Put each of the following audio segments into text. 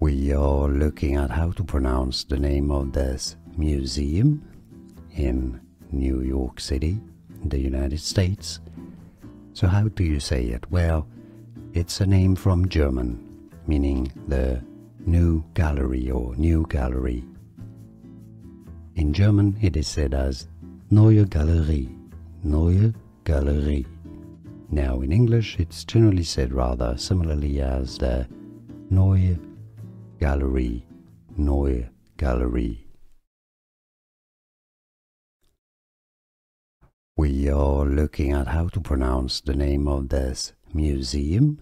We are looking at how to pronounce the name of this museum in New York City, in the United States. So how do you say it? Well, it's a name from German, meaning the new gallery or new gallery. In German it is said as Neue Galerie, Neue Galerie. Now in English it's generally said rather similarly as the Neue Gallerie, Neue Galerie. We are looking at how to pronounce the name of this museum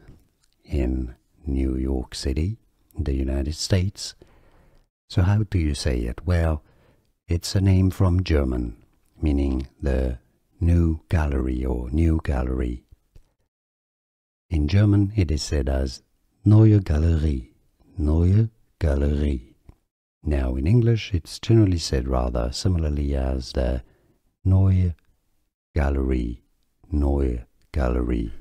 in New York City, in the United States. So how do you say it? Well, it's a name from German, meaning the new gallery or new gallery. In German it is said as Neue Galerie, Neue Galerie. Now in English it's generally said rather similarly as the Neue Gallery, Neue Galerie.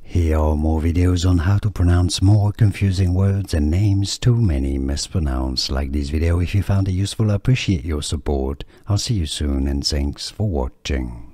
Here are more videos on how to pronounce more confusing words and names too many mispronounced. Like this video if you found it useful. I appreciate your support. I'll see you soon and thanks for watching.